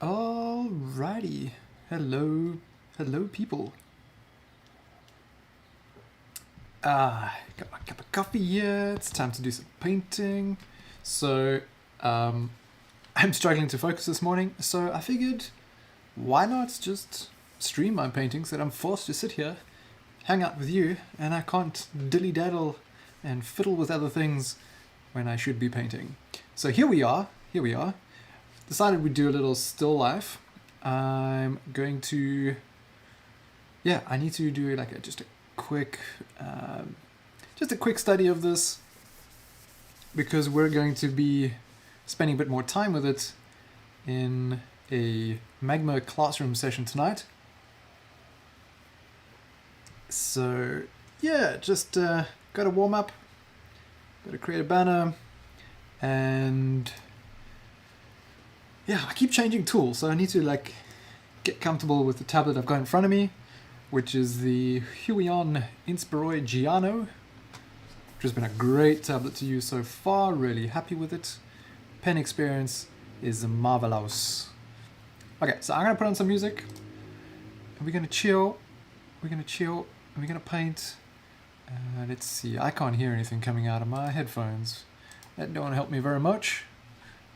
Alrighty. Hello. Hello, people. Got my cup of coffee here. It's time to do some painting. So, I'm struggling to focus this morning, so I figured, why not just stream my paintings that I'm forced to sit here, hang out with you, and I can't dilly-daddle and fiddle with other things when I should be painting. So here we are. Decided we'd do a little still life. I'm going to, I need to do like just a quick study of this because we're going to be spending a bit more time with it in a Magma classroom session tonight. So just got to warm up, got to create a banner, and I keep changing tools, so I need to get comfortable with the tablet I've got in front of me, which is the Huion Inspiroy Giano, which has been a great tablet to use so far. Really happy with it. Pen experience is marvelous. Okay, so I'm gonna put on some music, and we're gonna chill. And we're gonna paint. Let's see. I can't hear anything coming out of my headphones. That don't help me very much.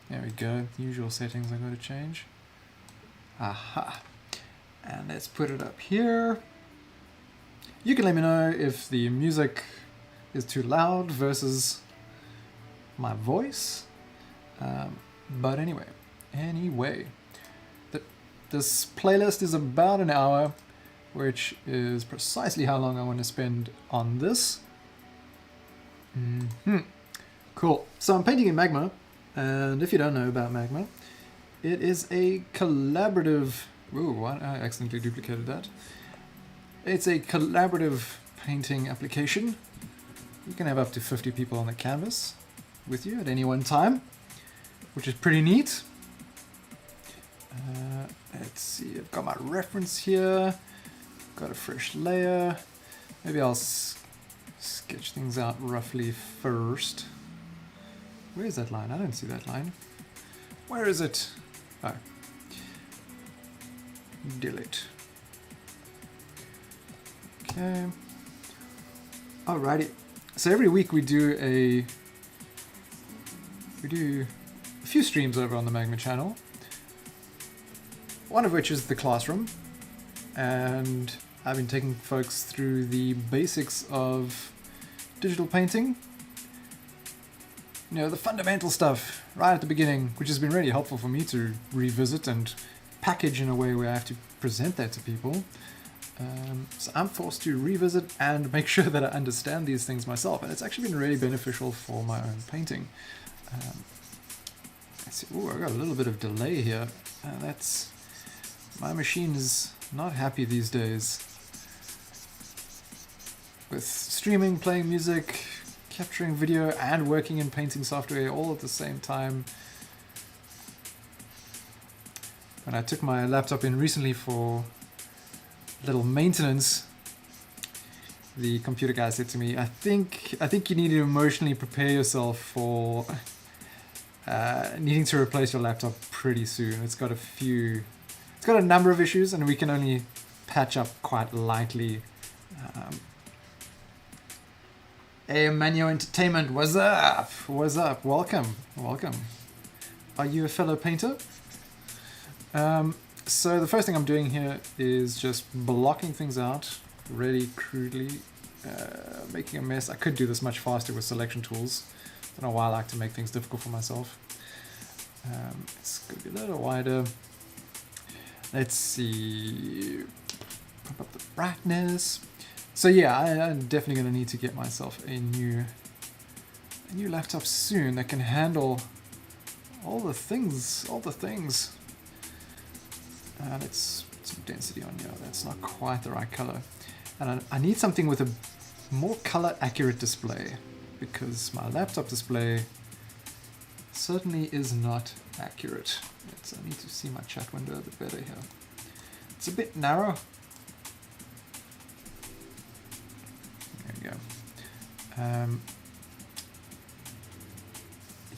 There we go, the usual settings I've got to change. Aha. And let's put it up here. You can let me know if the music is too loud versus my voice. But anyway, this playlist is about an hour, which is precisely how long I want to spend on this. Cool. So I'm painting in Magma. And if you don't know about Magma, it is a collaborative... Ooh, I accidentally duplicated that. It's a collaborative painting application. You can have up to 50 people on the canvas with you at any one time, which is pretty neat. Let's see, I've got my reference here. Got a fresh layer. Maybe I'll sketch things out roughly first. Where is that line? I don't see that line. Where is it? Oh. Delete. Okay. Alrighty. So every week we do a few streams over on the Magma channel. One of which is the classroom. And I've been taking folks through the basics of digital painting. You know, the fundamental stuff right at the beginning, which has been really helpful for me to revisit and package in a way where I have to present that to people. So I'm forced to revisit and make sure that I understand these things myself, and it's actually been really beneficial for my own painting. Let's see. Ooh, I got a little bit of delay here. My machine is not happy these days. With streaming, playing music, capturing video, and working in painting software all at the same time. When I took my laptop in recently for a little maintenance, the computer guy said to me, I think you need to emotionally prepare yourself for needing to replace your laptop pretty soon. It's got a number of issues, and we can only patch up quite lightly. Hey, Manu Entertainment, what's up? What's up? Welcome. Are you a fellow painter? So the first thing I'm doing here is just blocking things out really crudely, making a mess. I could do this much faster with selection tools. I don't know why I like to make things difficult for myself. It's going to be a little wider. Let's see. Pump up the brightness. So I'm definitely going to need to get myself a new laptop soon that can handle all the things. Let's put some density on here. That's not quite the right color. And I need something with a more color accurate display, because my laptop display certainly is not accurate. I need to see my chat window a bit better here. It's a bit narrow. There we go.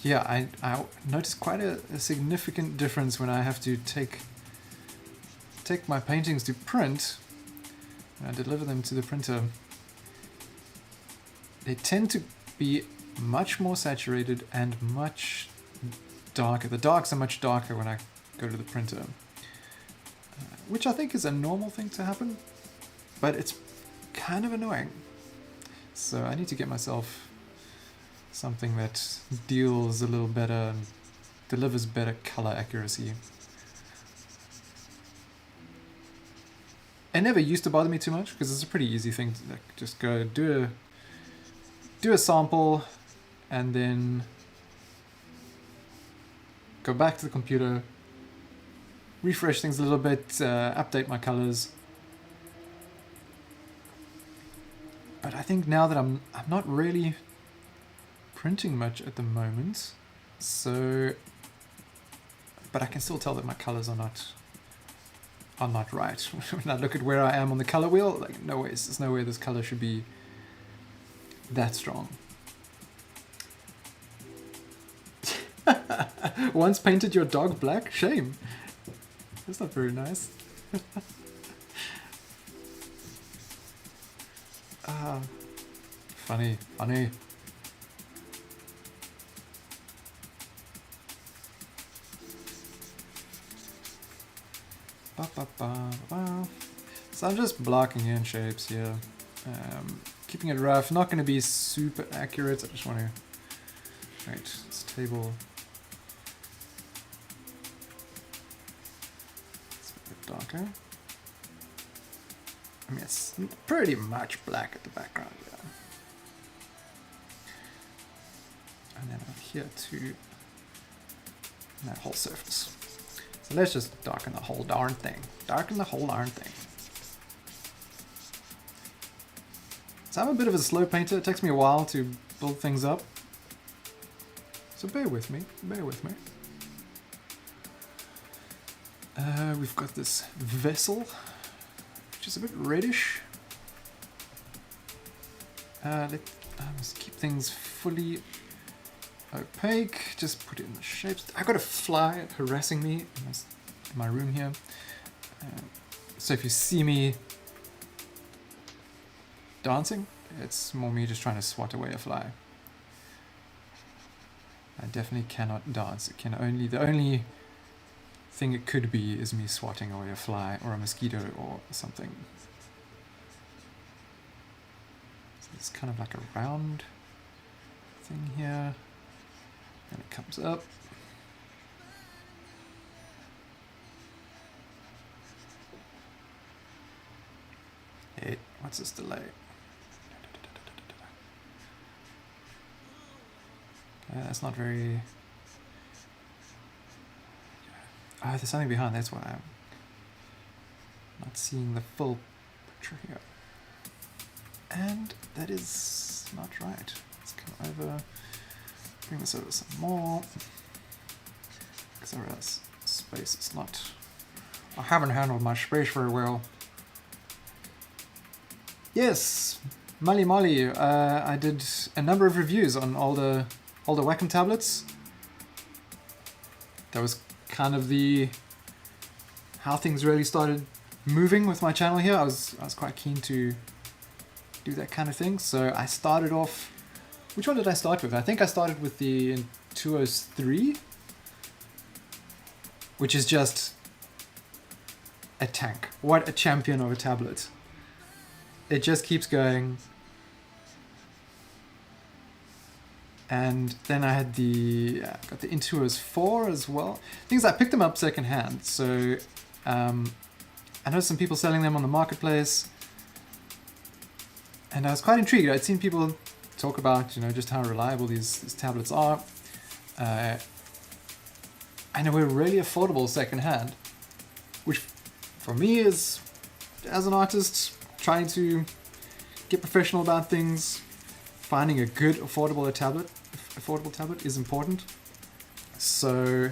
yeah, I noticed quite a significant difference when I have to take my paintings to print and I deliver them to the printer. They tend to be much more saturated and much darker. The darks are much darker when I go to the printer, which I think is a normal thing to happen, but it's kind of annoying. So I need to get myself something that deals a little better and delivers better color accuracy. It never used to bother me too much because it's a pretty easy thing to just go do a sample and then go back to the computer, refresh things a little bit, update my colors. But I think now that I'm not really printing much at the moment, so but I can still tell that my colors are not right. When I look at where I am on the color wheel, like there's no way this color should be that strong. Once painted your dog black? Shame. That's not very nice. Funny. So I'm just blocking in shapes here. Keeping it rough, not going to be super accurate. I just want to... Right, this table... It's a bit darker. I mean, it's pretty much black at the background, yeah. And then up here too, that whole surface. So let's just darken the whole darn thing. So I'm a bit of a slow painter. It takes me a while to build things up. So bear with me. We've got this vessel, which is a bit reddish. Let's keep things fully opaque. Just put it in the shapes. I got a fly harassing me in my room here. So if you see me dancing, it's more me just trying to swat away a fly. I definitely cannot dance. The only thing it could be is me swatting away a fly or a mosquito or something. So it's kind of like a round thing here. And it comes up. Hey, what's this delay? That's not very... Oh, there's something behind, that's why I'm not seeing the full picture here. And that is not right. Let's come over, bring this over some more. Because I realize space is not... I haven't handled my space very well. Yes, Molly. I did a number of reviews on all the Wacom tablets. That was kind of how things really started moving with my channel here. I was quite keen to do that kind of thing. So I started off. Which one did I start with? I think I started with the Intuos 3, which is just a tank. What a champion of a tablet! It just keeps going. And then I had got the Intuos 4 as well. Things I picked them up secondhand, so I know some people selling them on the marketplace, and I was quite intrigued. I'd seen people talk about, just how reliable these tablets are. And they were really affordable secondhand, which for me is, as an artist, trying to get professional about things, finding a good affordable tablet is important. So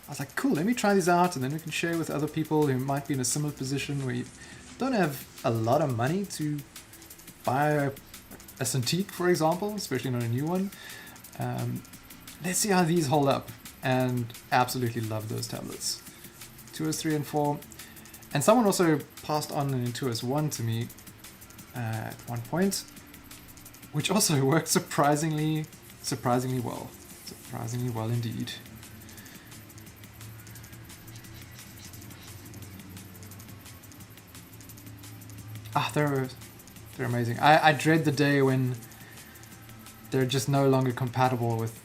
I was like, cool, let me try these out, and then we can share with other people who might be in a similar position where you don't have a lot of money to buy a Cintiq, for example, especially not a new one. let's see how these hold up. And absolutely love those tablets. Intuos 3 and 4. And someone also passed on an Intuos 1 to me at one point, which also worked surprisingly well. Surprisingly well indeed. Ah, they're amazing. I dread the day when they're just no longer compatible with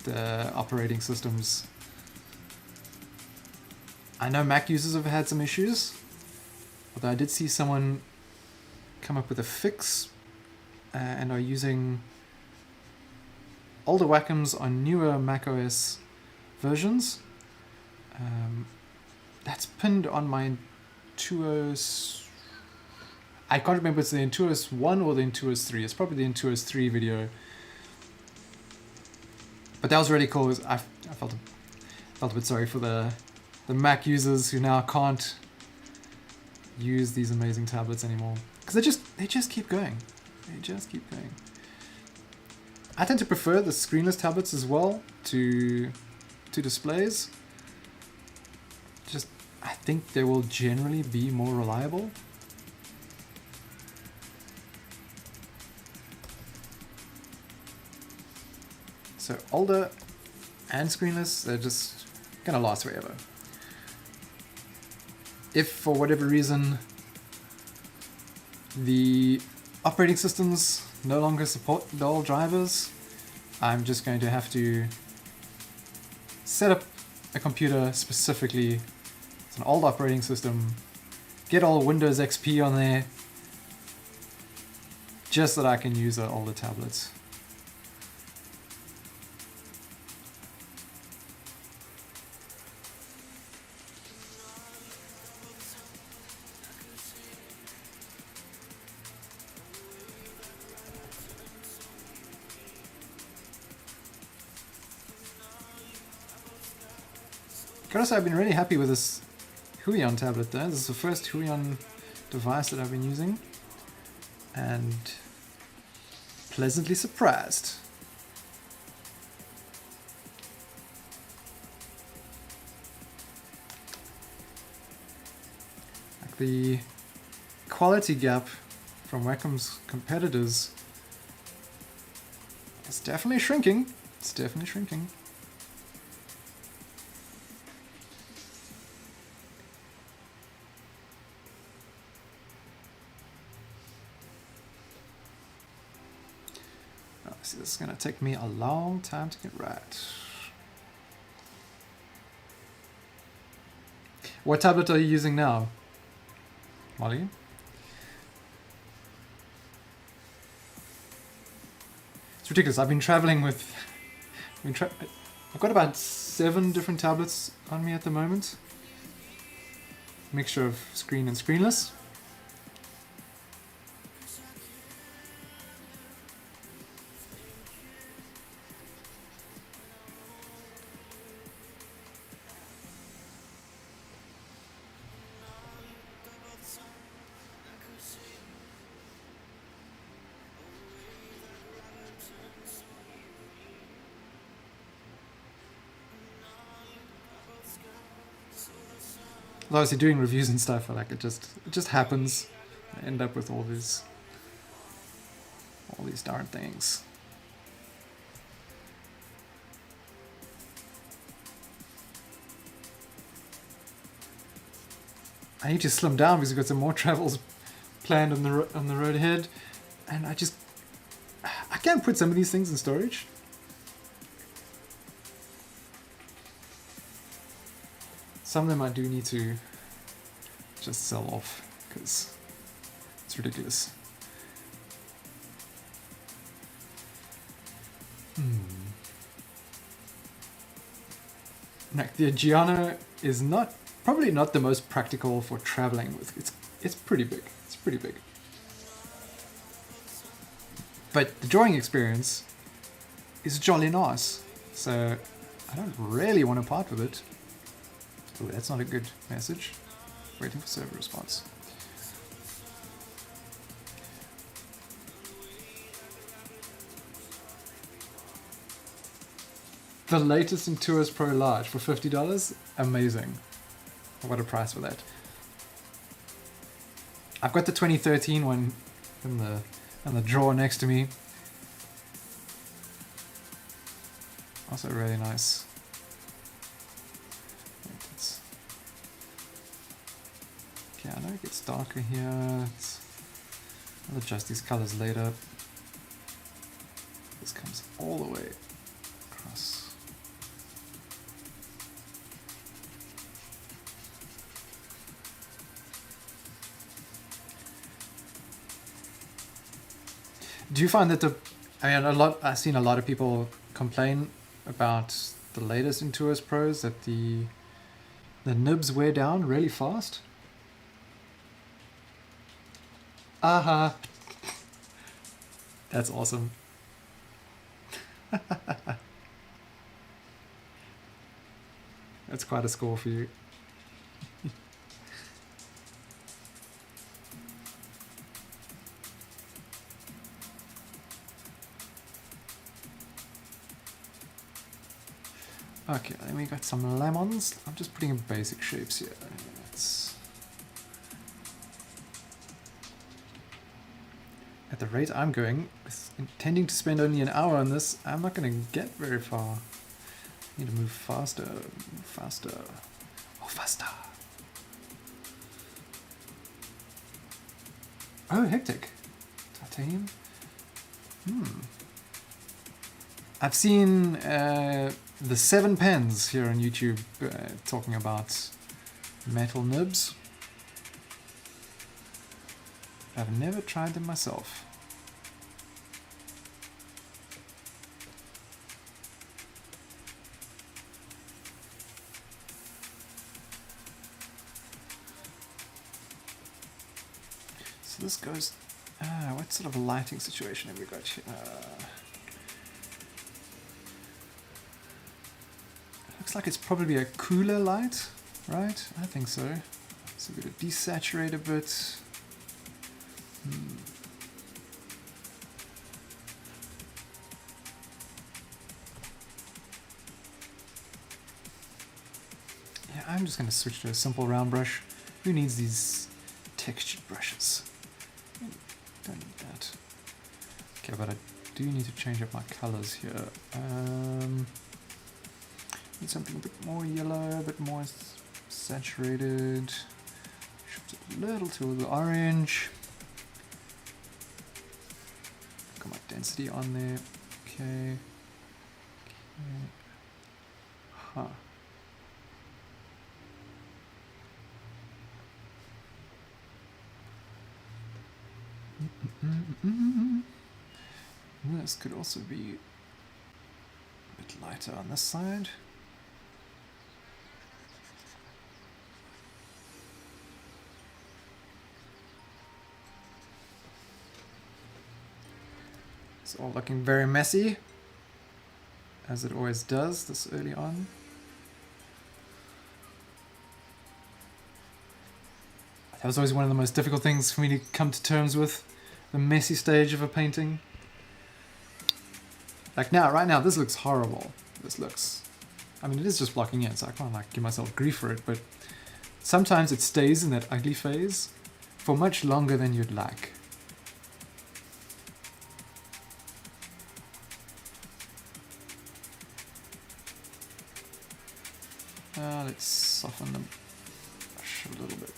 the operating systems. I know Mac users have had some issues, although I did see someone come up with a fix and are using older Wacom's on newer macOS versions. That's pinned on my Intuos. I can't remember if it's the Intuos 1 or the Intuos 3. It's probably the Intuos 3 video. But that was really cool. I felt a bit sorry for the Mac users who now can't use these amazing tablets anymore, because they just keep going. They just keep going. I tend to prefer the screenless tablets as well to displays. Just, I think they will generally be more reliable. So older and screenless, they're just gonna last forever. If for whatever reason the operating systems no longer support the old drivers, I'm just going to have to set up a computer specifically. It's an old operating system, get all Windows XP on there, just so that I can use the older tablets. Gotta say, I've been really happy with this Huion tablet though. This is the first Huion device that I've been using, and pleasantly surprised. Like, the quality gap from Wacom's competitors is definitely shrinking. It's definitely shrinking. This is going to take me a long time to get right. What tablet are you using now, Molly? It's ridiculous. I've been traveling with... I've got about 7 different tablets on me at the moment. Mixture of screen and screenless. Obviously doing reviews and stuff, like it just happens. I end up with all these darn things. I need to slim down because I've got some more travels planned on the road ahead, and I can't put some of these things in storage. Some of them I do need to just sell off because it's ridiculous. Like, the Giano is probably not the most practical for traveling with. It's pretty big. It's pretty big. But the drawing experience is jolly nice, so I don't really want to part with it. Oh, that's not a good message. Waiting for server response. The latest Intuos Pro Large for $50. Amazing. What a price for that. I've got the 2013 one in the drawer next to me. Also really nice. Okay, I know it gets darker here. I'll adjust these colors later. This comes all the way across. Do you find that I've seen a lot of people complain about the latest Intuos Pros that the nibs wear down really fast? Aha! That's awesome. That's quite a score for you. Okay, then we got some lemons. I'm just putting in basic shapes here. At the rate I'm going, intending to spend only an hour on this, I'm not going to get very far. I need to move faster, faster, oh faster. Oh, hectic. Titanium. I've seen the 7 Pens here on YouTube talking about metal nibs. I've never tried them myself. So this goes... what sort of lighting situation have we got here? Looks like it's probably a cooler light, right? I think so. So we're going to desaturate a bit. Yeah, I'm just going to switch to a simple round brush. Who needs these textured brushes? Don't need that. Okay, but I do need to change up my colors here. Need something a bit more yellow, a bit more saturated. Shift it a little to the orange. Got my density on there. Okay. Huh. This could also be a bit lighter on this side. It's all looking very messy, as it always does this early on. That was always one of the most difficult things for me to come to terms with, the messy stage of a painting. Like now, right now, this looks horrible. This looks... I mean, it is just blocking in, so I can't like give myself grief for it, but sometimes it stays in that ugly phase for much longer than you'd like. Let's soften the brush a little bit.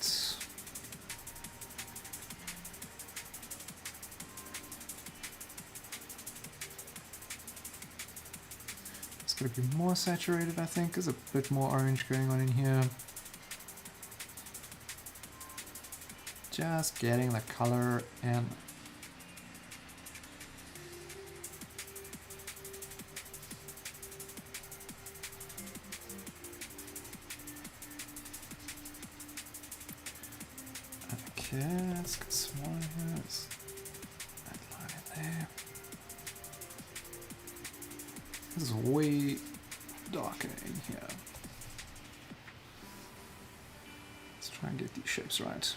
It's going to be more saturated, I think. There's a bit more orange going on in here. Just getting the color in. Okay, let's get smaller here. Let's add a line in there. This is way darker in here. Let's try and get these shapes right.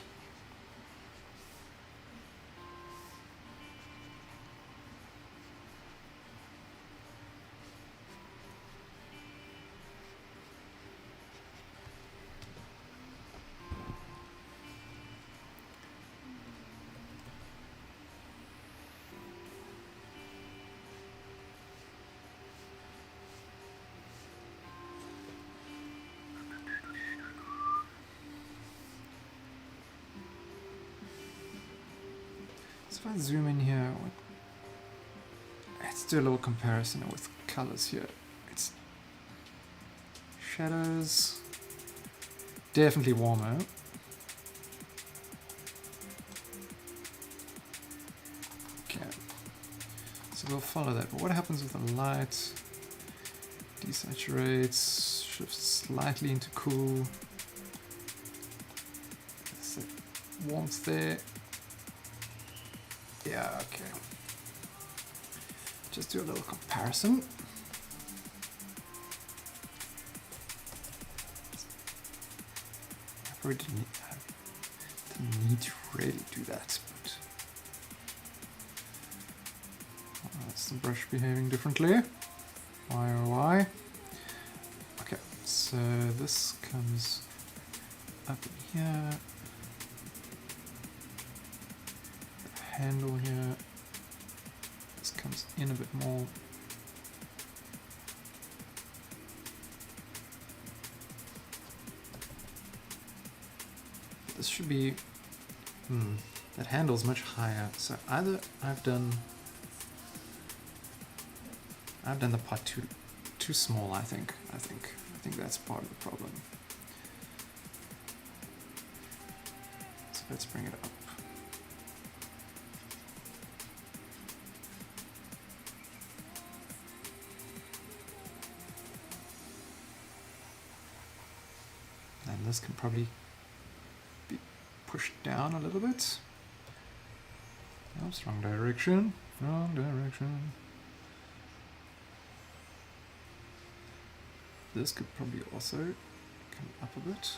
if I zoom in here, let's do a little comparison with colors here. It's shadows, definitely warmer. Okay, so we'll follow that. But what happens with the light? Desaturates, shifts slightly into cool. There's that warmth there. Yeah, okay. Just do a little comparison. I probably didn't need to really do that, but that's the brush behaving differently. Why oh why? Okay, so this comes up in here. The handle here. This comes in a bit more. This should be. That handle's much higher. So either I've done the part too small. I think that's part of the problem. So let's bring it up. And this can probably be pushed down a little bit. Oops, wrong direction. Wrong direction. This could probably also come up a bit.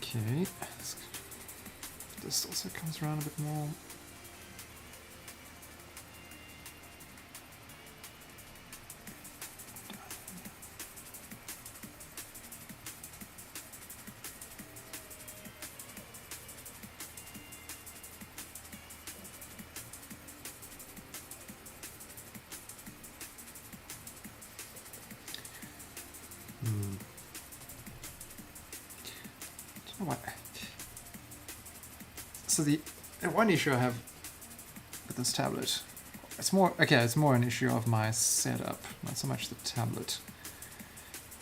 Okay. This also comes around a bit more. So the one issue I have with this tablet, it's more an issue of my setup, not so much the tablet,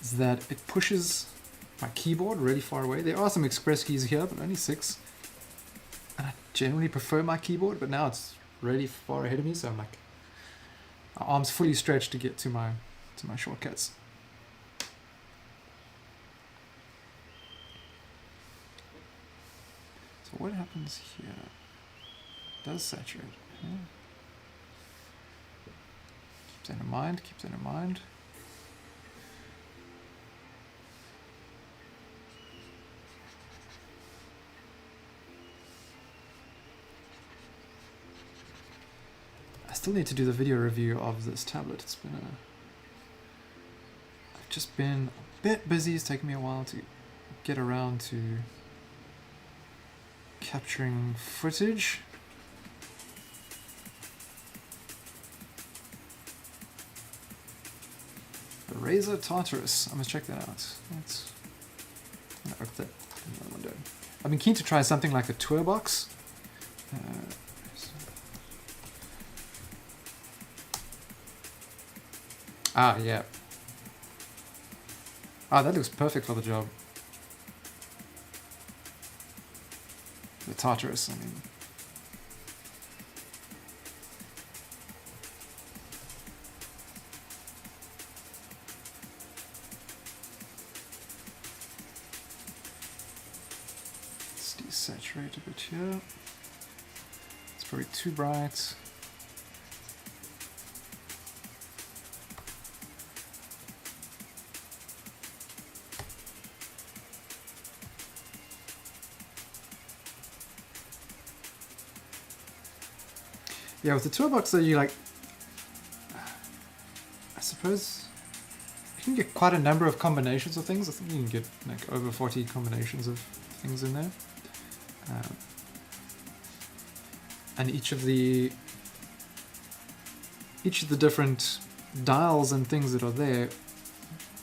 is that it pushes my keyboard really far away. There are some express keys here, but only 6. And I generally prefer my keyboard, but now it's really far ahead of me, so I'm like, my arm's fully stretched to get to my shortcuts. So what happens here? It does saturate. Yeah. Keep that in mind, keep that in mind. I still need to do the video review of this tablet. I've just been a bit busy. It's taken me a while to get around to capturing footage. The Razer Tartarus. I must check that out. I've been keen to try something like a tour box. Yeah. That looks perfect for the job. The Tartarus, I mean. Let's desaturate a bit here. It's probably too bright. Yeah, with the toolbox though, you like, I suppose you can get quite a number of combinations of things. I think you can get like over 40 combinations of things in there. And each of the different dials and things that are there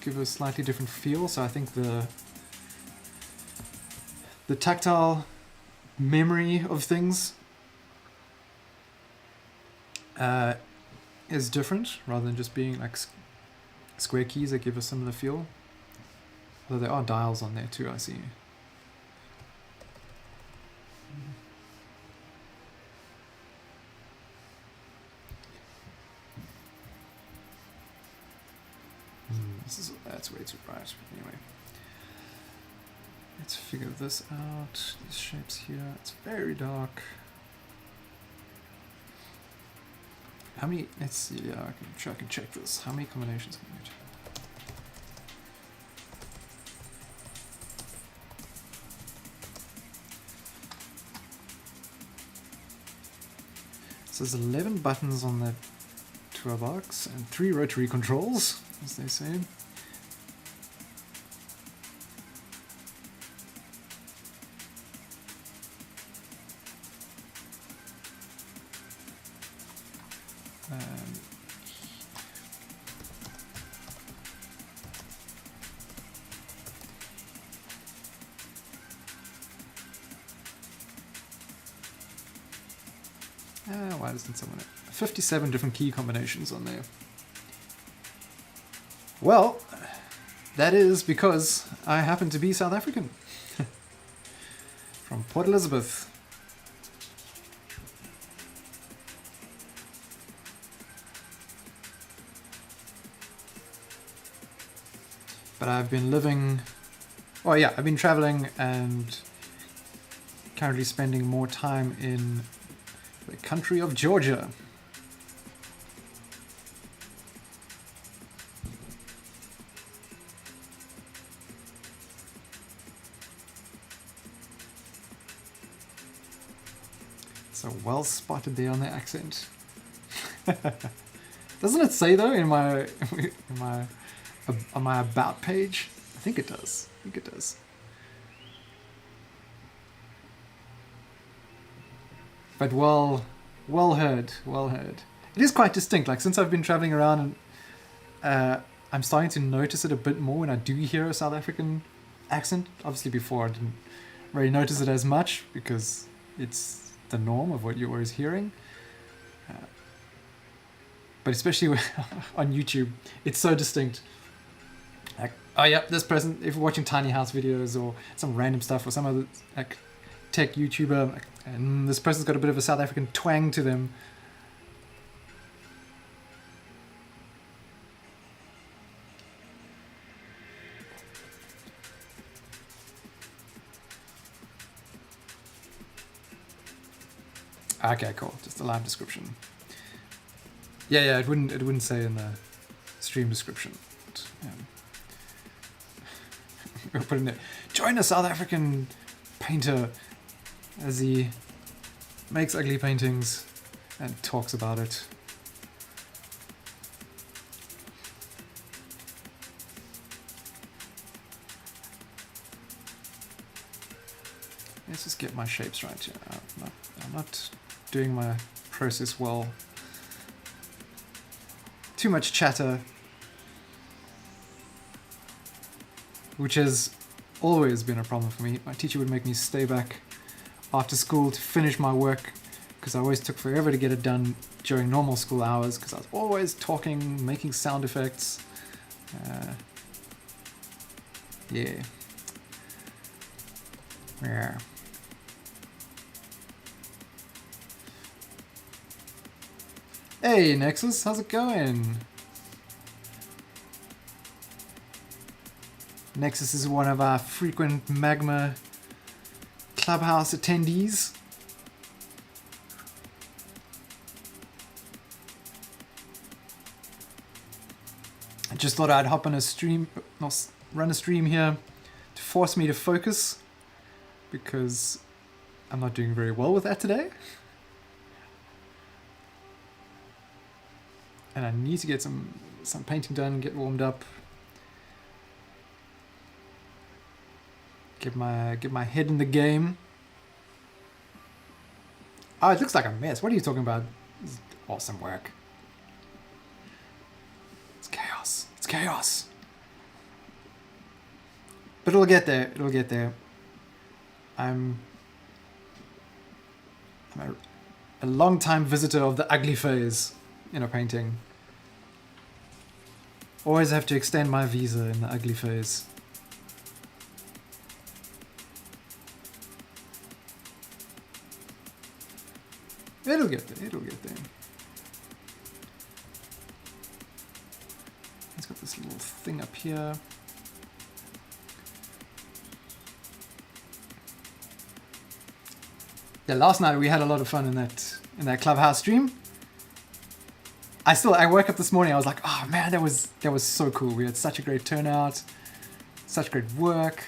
give a slightly different feel. So I think the tactile memory of things is different, rather than just being like square keys that give a similar feel. Although there are dials on there too, I see. That's way too bright. Anyway, let's figure this out. These shapes here, it's very dark. How many? Let's see. Yeah, I can check this. How many combinations can you get? So there's 11 buttons on the toolbox and 3 rotary controls, as they say. Why doesn't someone... 57 different key combinations on there. Well, that is because I happen to be South African. From Port Elizabeth. But I've been living... Well, yeah, I've been traveling and currently spending more time in the country of Georgia. So well spotted there on the accent. Doesn't it say though in my on my about page? I think it does. But well heard. It is quite distinct. Like since I've been traveling around, and I'm starting to notice it a bit more when I do hear a South African accent. Obviously, before I didn't really notice it as much because it's the norm of what you're always hearing. But especially on YouTube, it's so distinct. Like, oh yeah, this person. If you're watching tiny house videos or some random stuff or some other like tech YouTuber, and this person's got a bit of a South African twang to them. Okay, cool. Just a live description. Yeah. It wouldn't say in the stream description. We'll put in there. Join a South African painter as he makes ugly paintings and talks about it. Let's just get my shapes right here. I'm not doing my process well. Too much chatter, which has always been a problem for me. My teacher would make me stay back after school to finish my work because I always took forever to get it done during normal school hours because I was always talking, making sound effects. Yeah. Hey Nexus, how's it going? Nexus is one of our frequent Magma Clubhouse attendees. I just thought I'd hop on a stream, run a stream here to force me to focus because I'm not doing very well with that today. and I need to get some painting done, get warmed up, get my head in the game. Oh, it looks like a mess. What are you talking about? This is awesome work. It's chaos. It's chaos. But it'll get there. It'll get there. I'm a long-time visitor of the ugly phase in a painting. Always have to extend my visa in the ugly phase. It'll get there. It'll get there. It's got this little thing up here. Yeah, last night we had a lot of fun in that clubhouse stream. I woke up this morning, I was like, oh man, that was so cool. We had such a great turnout, such great work.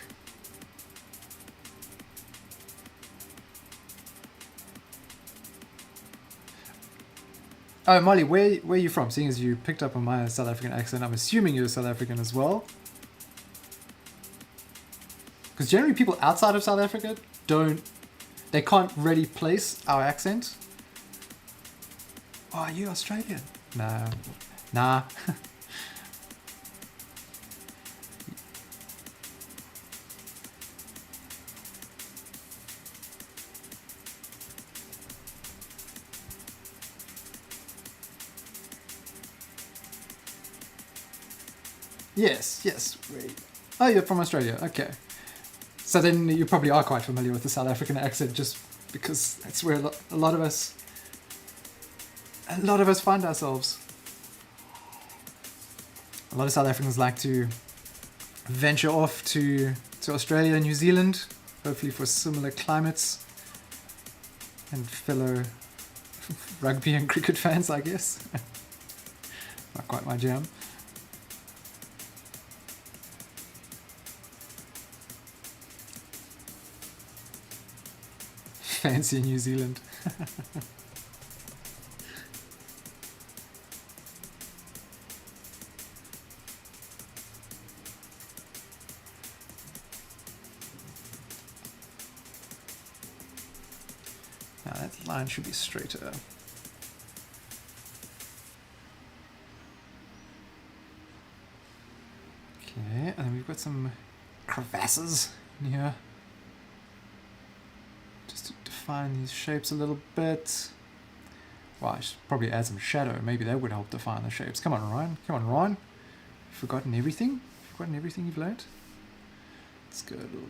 Oh, Molly, where are you from? Seeing as you picked up on my South African accent, I'm assuming you're South African as well. Because generally people outside of South Africa they can't really place our accent. Oh, are you Australian? No. Nah. Yes. Wait. Oh, you're from Australia. Okay. So then you probably are quite familiar with the South African accent, just because that's where a lot of us find ourselves. A lot of South Africans like to venture off to Australia and New Zealand, hopefully for similar climates and fellow rugby and cricket fans, I guess. Not quite my jam. Fancy New Zealand. Now that line should be straighter. Okay, and then we've got some crevasses in here. Define these shapes a little bit. Well, I should probably add some shadow. Maybe that would help define the shapes. Come on, Ryan. Come on, Ryan. You've forgotten everything? You've forgotten everything you've learned? Let's go a little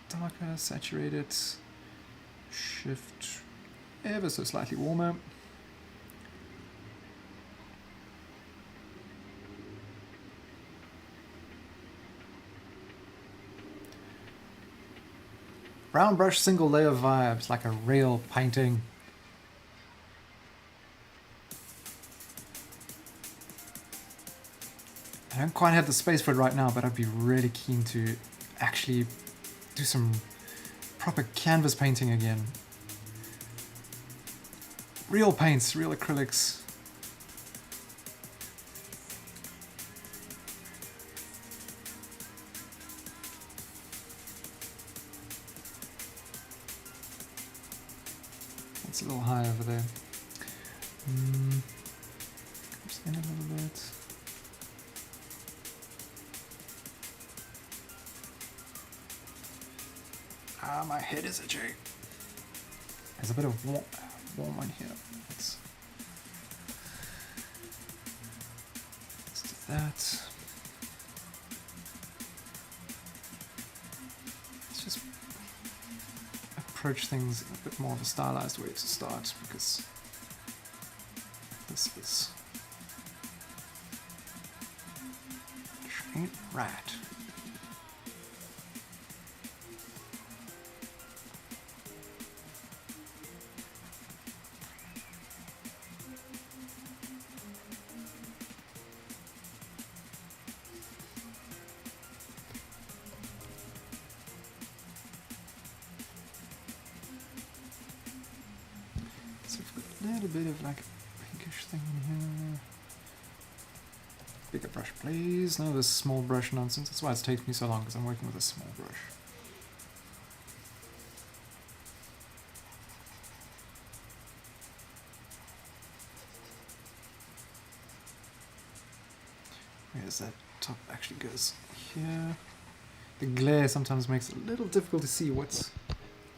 darker, saturate it. Shift ever so slightly warmer. Brown brush single layer vibes, like a real painting. I don't quite have the space for it right now, but I'd be really keen to actually do some proper canvas painting again. Real paints, real acrylics. It's a little high over there. Just in a little bit. Ah, my head is itchy. There's a bit of warm in here. Let's do that. Let's just approach things in a bit more of a stylized way to start, because this is ain't right. So we've got a little bit of like a pinkish thing in here. Bigger brush, please. No, this small brush nonsense. That's why it's taking me so long, because I'm working with a small brush. Where's that top actually goes here. The glare sometimes makes it a little difficult to see what's,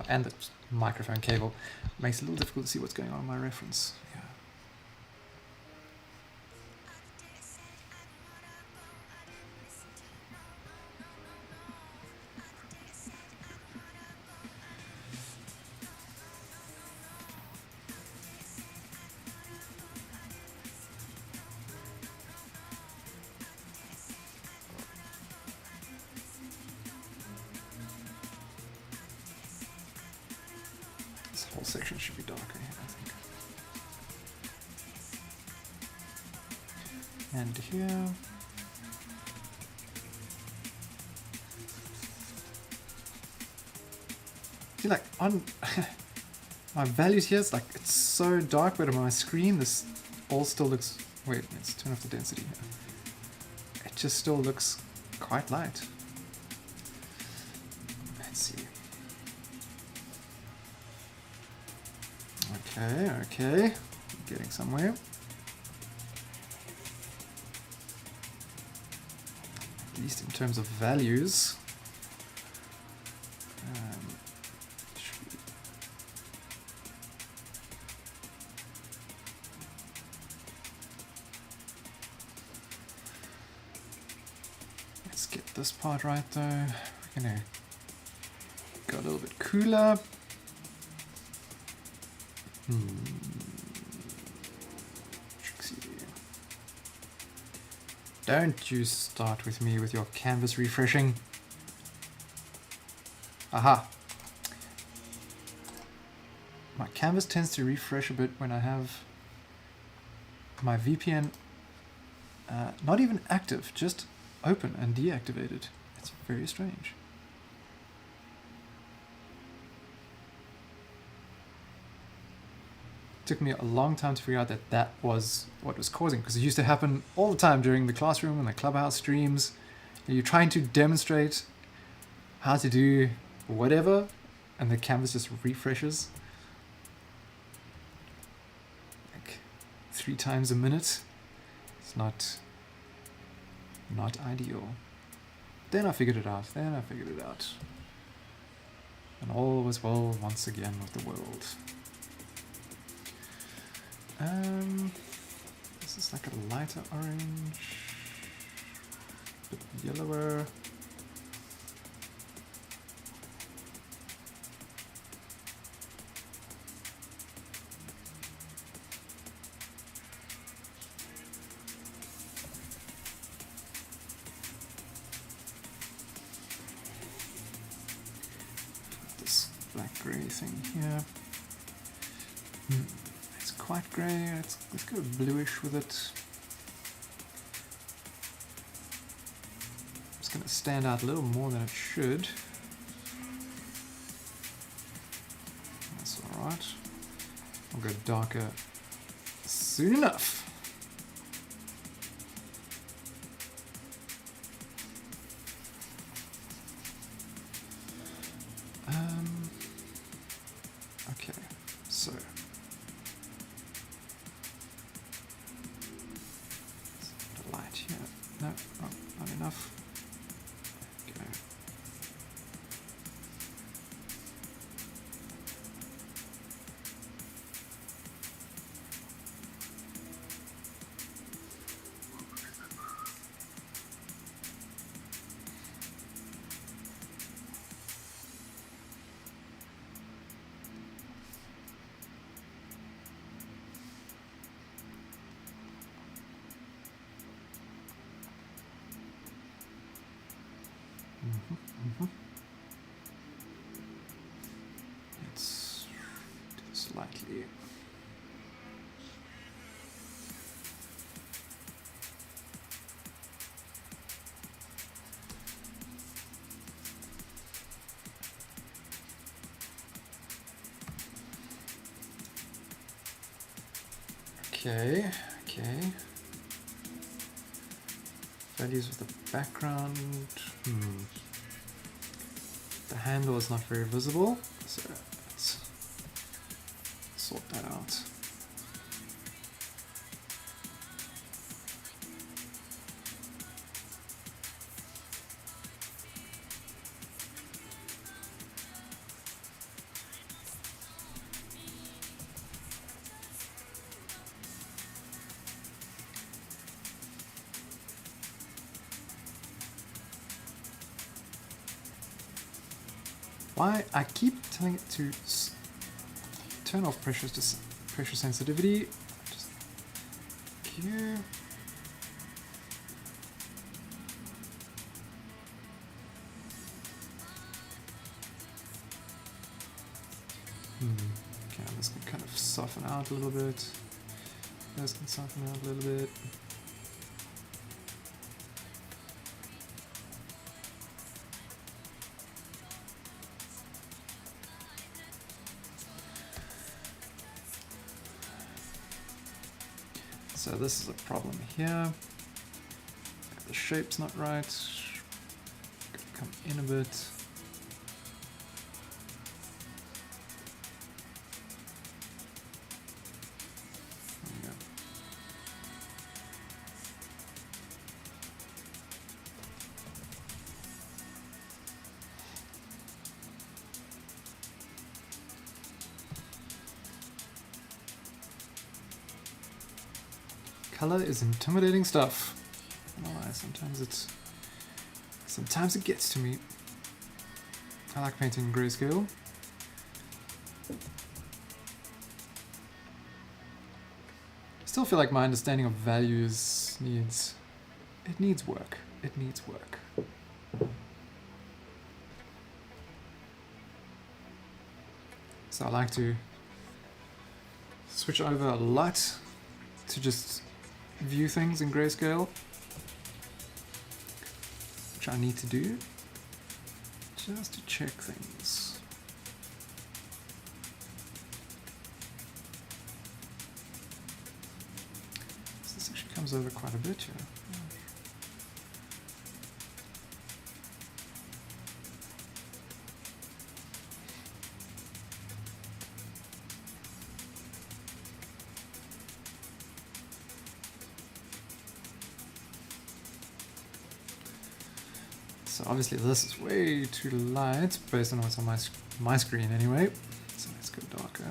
and the microphone cable makes it a little difficult to see what's going on in my reference. Yeah. This whole section should be darker here, I think. And here. See, like on my values here, it's like it's so dark, but on my screen, this all still looks. Wait, let's turn off the density here. It just still looks quite light. Let's see. Okay, getting somewhere. At least in terms of values. Let's get this part right though. We're gonna go a little bit cooler. Trixie. Don't you start with me with your canvas refreshing. Aha. My canvas tends to refresh a bit when I have my VPN not even active, just open and deactivated. It's very strange. Took me a long time to figure out that that was what was causing, because it used to happen all the time during the classroom and the clubhouse streams. You're trying to demonstrate how to do whatever, and the canvas just refreshes like 3 times a minute. It's not ideal. Then I figured it out. And all was well once again with the world. This is like a lighter orange, a bit yellower. This black grey thing here. Quite grey. Let's go bluish with it. It's going to stand out a little more than it should. That's alright. I'll go darker soon enough. Okay, so no, not enough. Okay. Let's do this slightly. Okay. Values of the background. The handle is not very visible, so let's sort that out. Why I keep telling it to turn off pressure sensitivity. Just here. Okay, this can kind of soften out a little bit. This can soften out a little bit. So this is a problem here. The shape's not right. Gotta come in a bit. There we go. Color is intimidating stuff. I don't know why, sometimes it gets to me. I like painting in grayscale. I still feel like my understanding of values needs work. It needs work. So I like to switch over a lot to just view things in grayscale, which I need to do just to check things. So this actually comes over quite a bit here. So obviously this is way too light based on what's on my screen anyway. So let's go darker.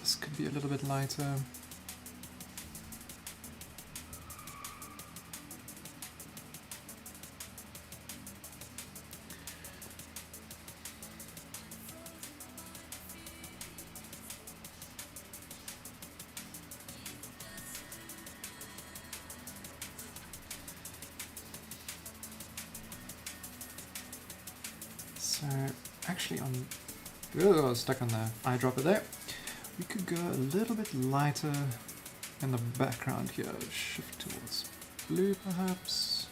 This could be a little bit lighter. So actually I was stuck on the eyedropper there. We could go a little bit lighter in the background here. Shift towards blue perhaps.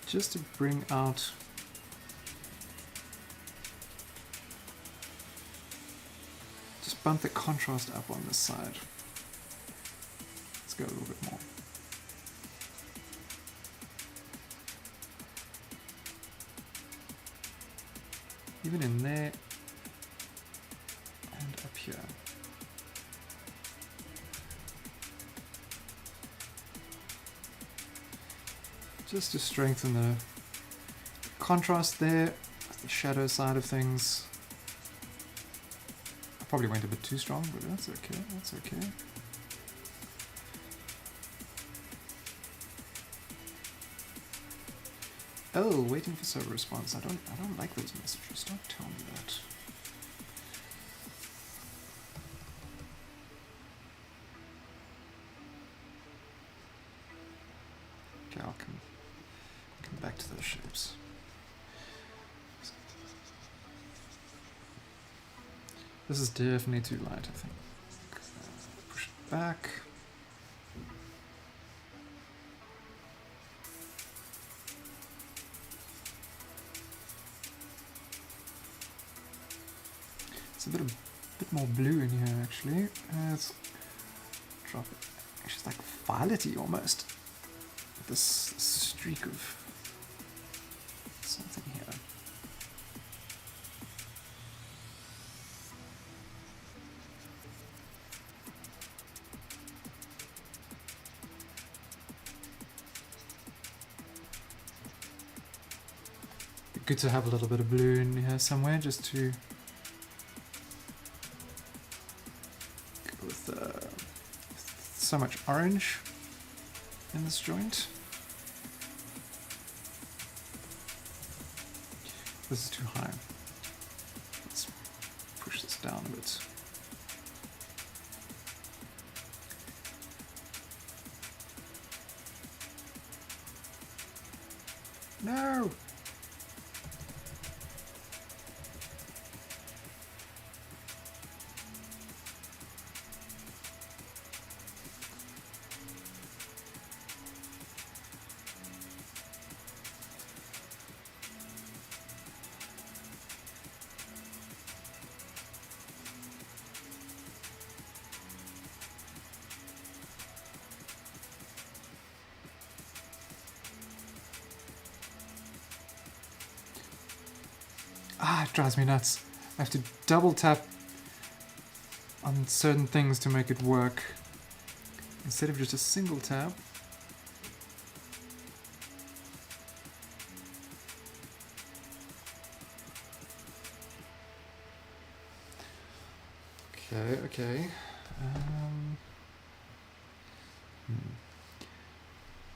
Just to bring out just bump the contrast up on this side. Let's go a little bit more. Even in there and up here. Just to strengthen the contrast there, the shadow side of things. I probably went a bit too strong, but that's okay, that's okay. Oh, waiting for server response. I don't like those messages. Don't tell me that. Okay, I'll come back to those shapes. This is definitely too light, I think. Push it back. It's a bit of bit more blue in here actually. Let's drop it. Actually, it's like violet-y almost. This streak of something here. Be good to have a little bit of blue in here somewhere, just to go with so much orange in this joint. This is too high. Let's push this down a bit. No! Ah, it drives me nuts. I have to double tap on certain things to make it work, instead of just a single tap. Okay.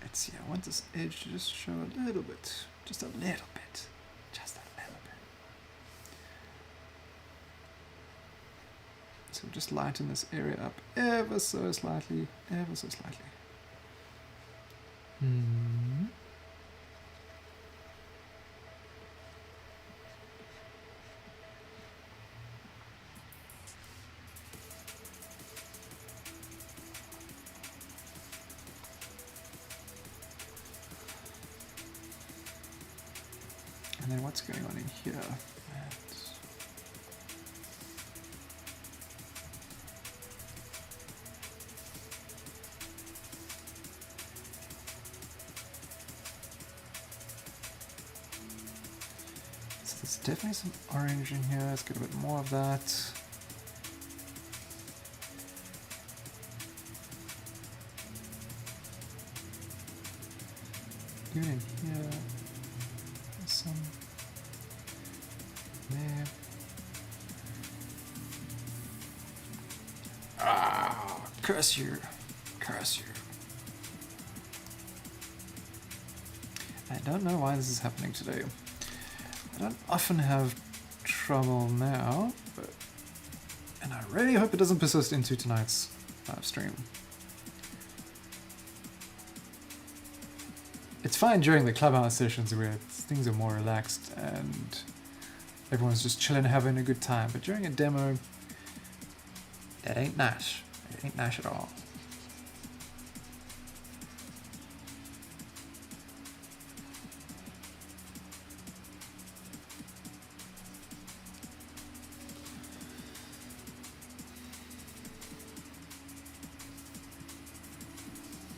Let's see, I want this edge to just show a little bit. Just a little bit. Just a little bit. So just lighten this area up ever so slightly, ever so slightly. And then what's going on in here? So there's definitely some orange in here. Let's get a bit more of that. Even in here. Some there. Ah, curse you. Curse you. I don't know why this is happening today. I don't often have trouble now, and I really hope it doesn't persist into tonight's live stream. It's fine during the clubhouse sessions where things are more relaxed and everyone's just chilling, having a good time. But during a demo, that ain't nice. It ain't nice at all.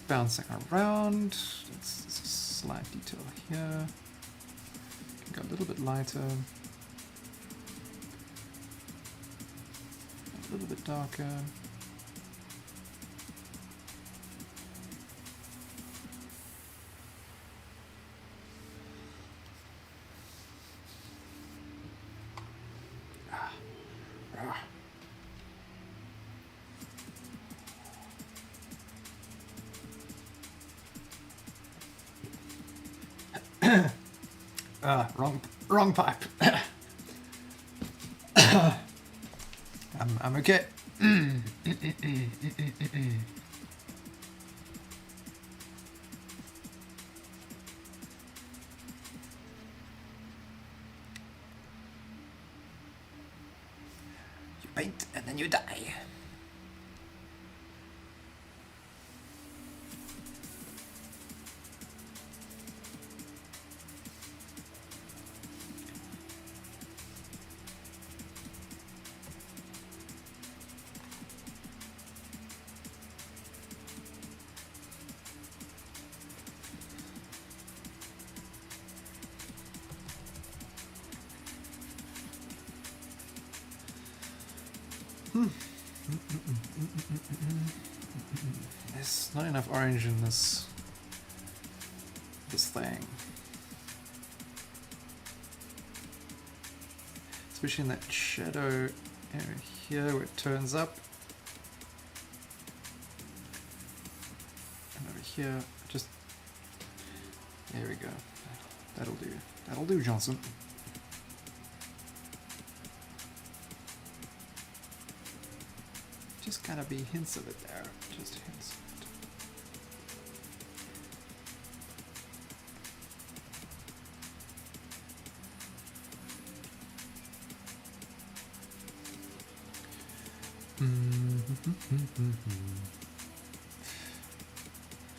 Bouncing around. It's a slight detail here. Can go a little bit lighter. A little bit darker. Wrong pipe. I'm okay. You paint and then you die. There's not enough orange in this thing. Especially in that shadow area here where it turns up. And over here, just, there we go. That'll do. That'll do, Johnson. Just gotta be hints of it there. Just hints of it.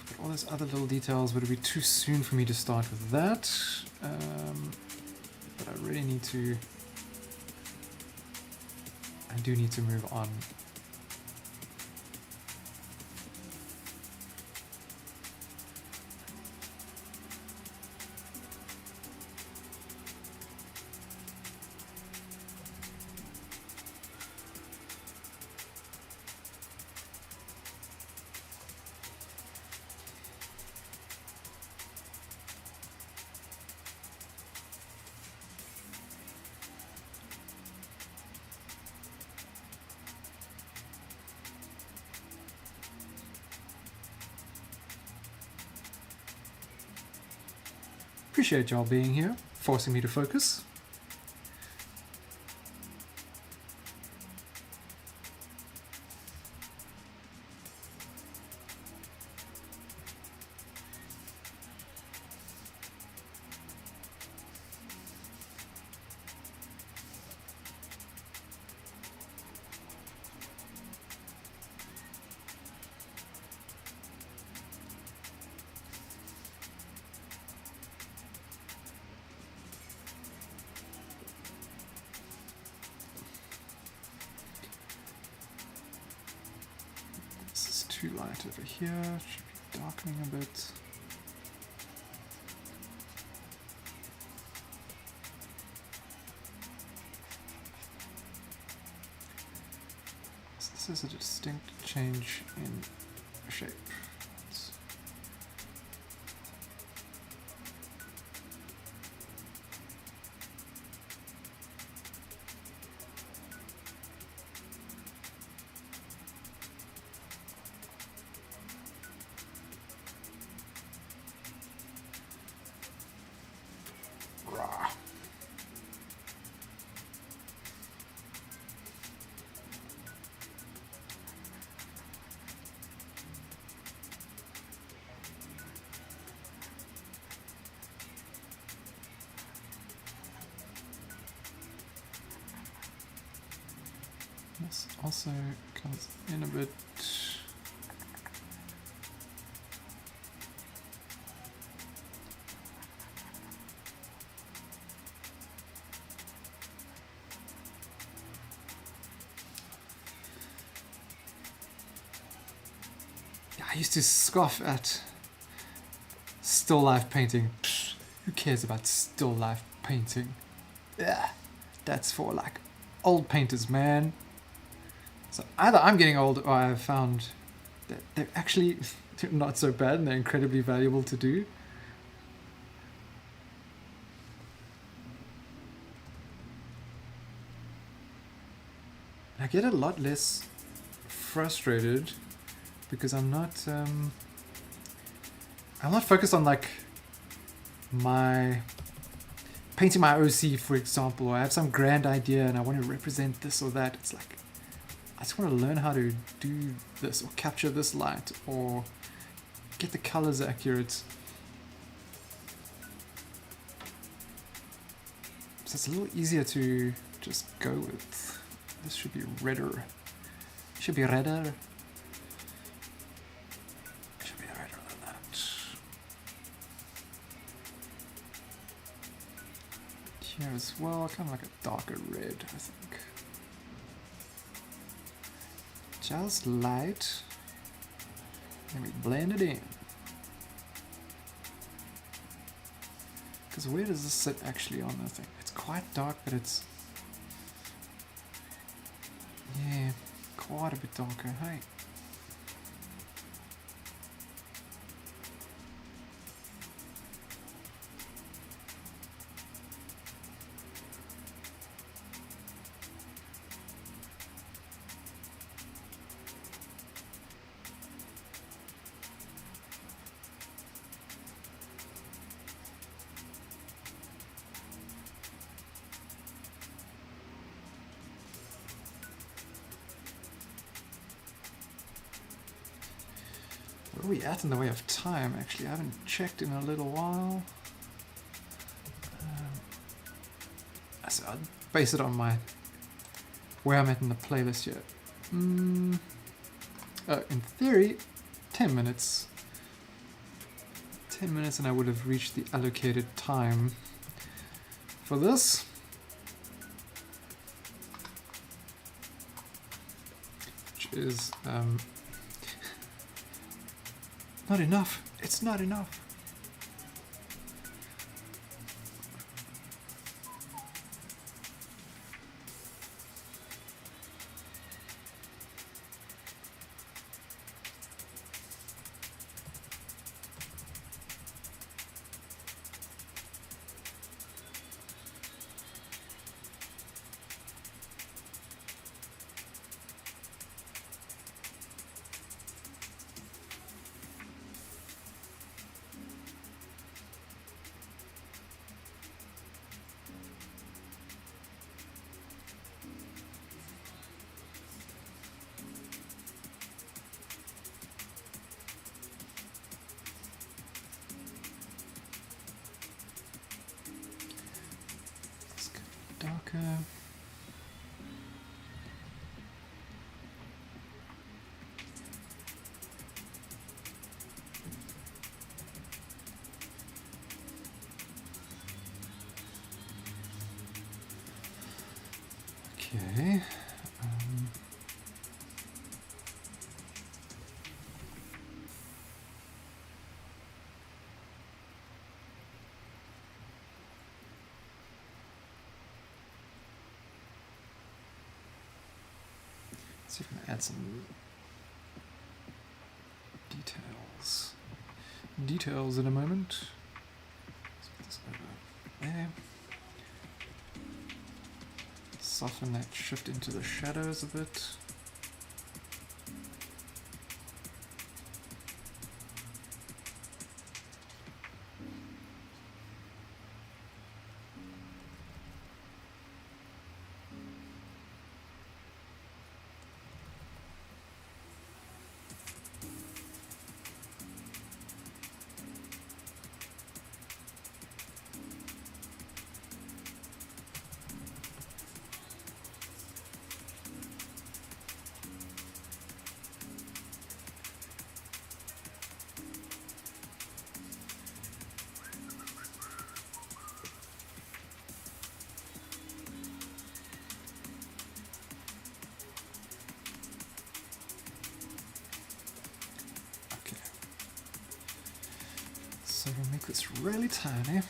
Got all those other little details. Would it be too soon for me to start with that? But I really need to. I do need to move on. Appreciate y'all being here, forcing me to focus. Too light over here, should be darkening a bit. So this is a distinct change in shape. This also comes in a bit. Yeah, I used to scoff at still life painting. Psh, who cares about still life painting? Yeah, that's for like old painters, man. So either I'm getting old or I've found that they're actually not so bad and they're incredibly valuable to do. I get a lot less frustrated because I'm not focused on like my painting my OC, for example, or I have some grand idea and I want to represent this or that. It's like I just want to learn how to do this or capture this light or get the colors accurate. So it's a little easier to just go with. This should be redder. Should be redder. Should be redder than that. Here as well, kind of like a darker red, I think. Just light, and we blend it in. Because where does this sit actually on the thing? It's quite dark, but it's, yeah. quite a bit darker, hey? Where are we at in the way of time, actually? I haven't checked in a little while. So I'd base it on where I'm at in the playlist yet. In theory, 10 minutes. 10 minutes and I would have reached the allocated time for this. Which is not enough. It's not enough. Darker. Okay. Let's see if I can add some details in a moment. Let's get this over there. Soften that shift into the shadows a bit. So we'll make this really tiny.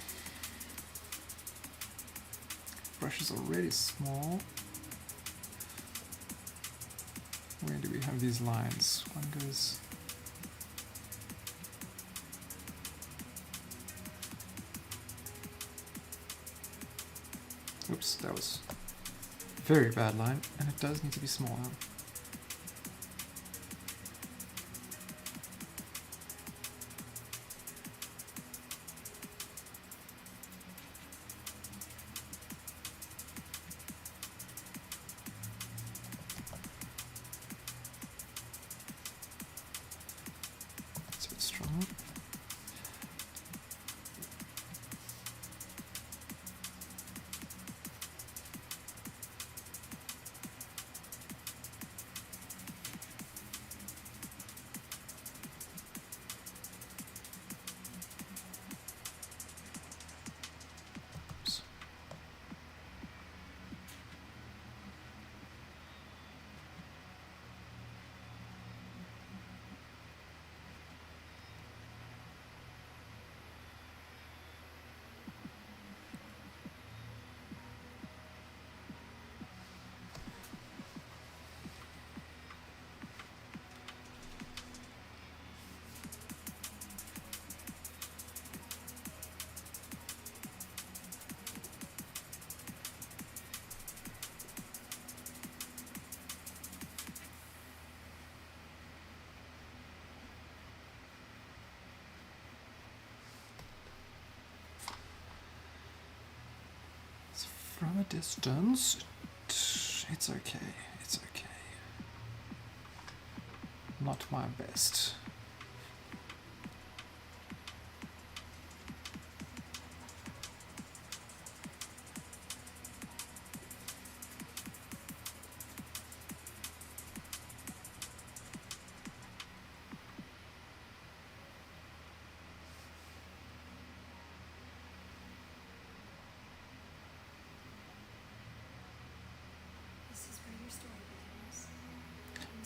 Brush is already small. Where do we have these lines? One goes... Oops, that was a very bad line, and it does need to be smaller. From a distance, it's okay, it's okay. Not my best.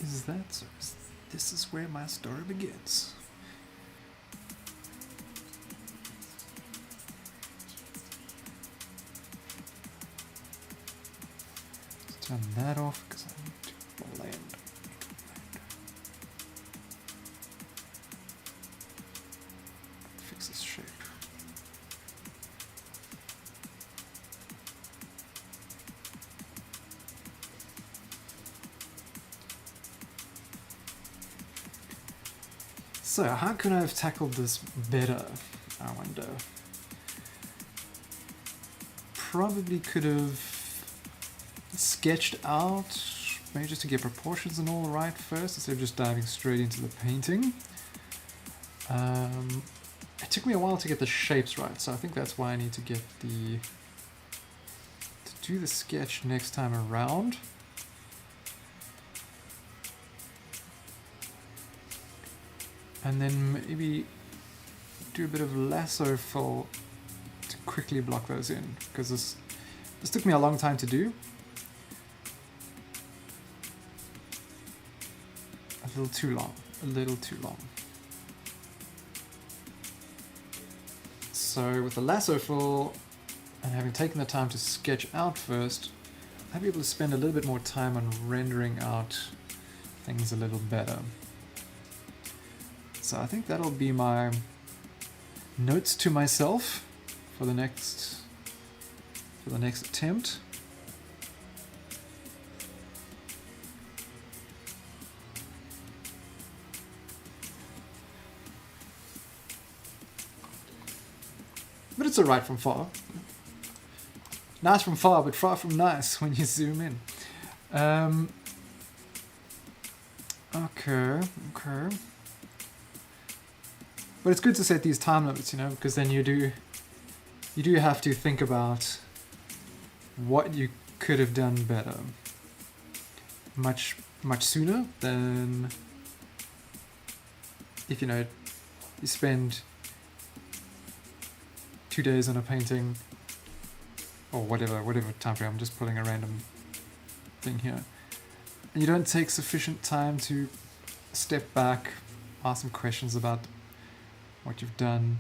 Is that so? This is where my story begins. Let's turn that off because I need to blend. Fix this shape. So, how could I have tackled this better, I wonder? Probably could have sketched out, maybe just to get proportions and all right first, instead of just diving straight into the painting. It took me a while to get the shapes right, so I think that's why I need to do the sketch next time around. And then maybe do a bit of lasso fill to quickly block those in, because this took me a long time to do. A little too long. So with the lasso fill, and having taken the time to sketch out first, I'll be able to spend a little bit more time on rendering out things a little better. So I think that'll be my notes to myself for the next attempt. But it's alright from far. Nice from far, but far from nice when you zoom in. Okay. But it's good to set these time limits, you know, because then you do have to think about what you could have done better much sooner than if, you know, you spend 2 days on a painting or whatever time frame. I'm just pulling a random thing here. And you don't take sufficient time to step back, ask some questions about what you've done.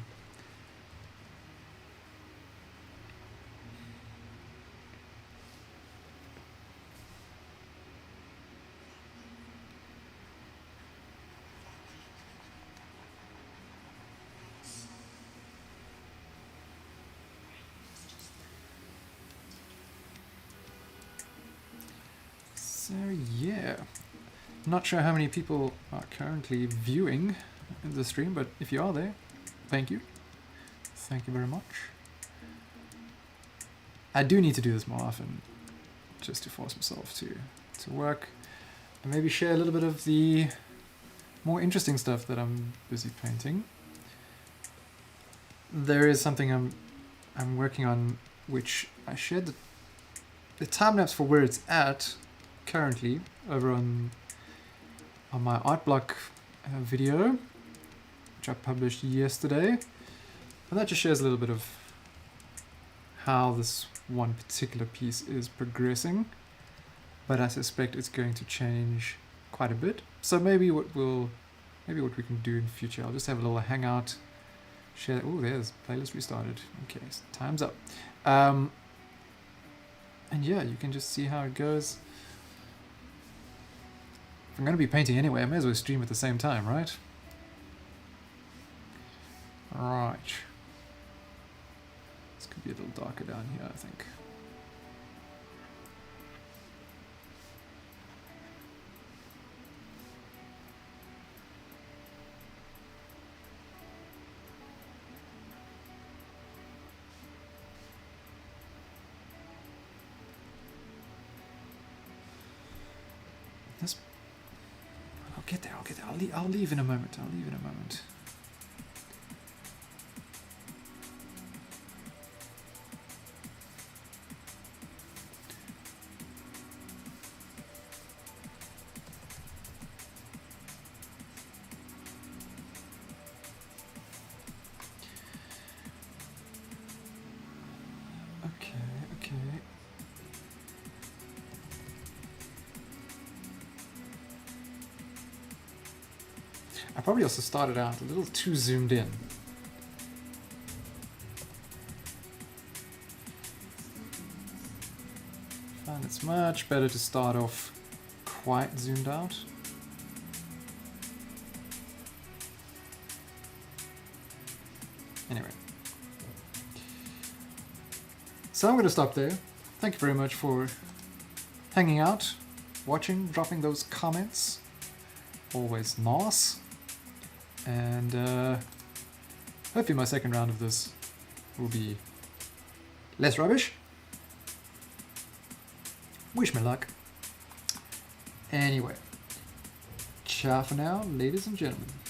So yeah, not sure how many people are currently viewing the stream, but if you are there, thank you. Thank you very much. I do need to do this more often, just to force myself to work and maybe share a little bit of the more interesting stuff that I'm busy painting. There is something I'm working on, which I shared the time lapse for where it's at currently over on my art block video, which I published yesterday, and that just shares a little bit of how this one particular piece is progressing, but I suspect it's going to change quite a bit. So maybe what we can do in future, I'll just have a little hangout, share. Oh, there's playlist restarted. Okay, so time's up. And yeah, you can just see how it goes. If I'm going to be painting anyway, I may as well stream at the same time, right? Right. This could be a little darker down here, I think. This, I'll get there. I'll leave in a moment. Okay. I probably also started out a little too zoomed in. I find it's much better to start off quite zoomed out. Anyway. So I'm going to stop there. Thank you very much for hanging out, watching, dropping those comments. Always nice. And hopefully my second round of this will be less rubbish. Wish me luck. Anyway, ciao for now, ladies and gentlemen.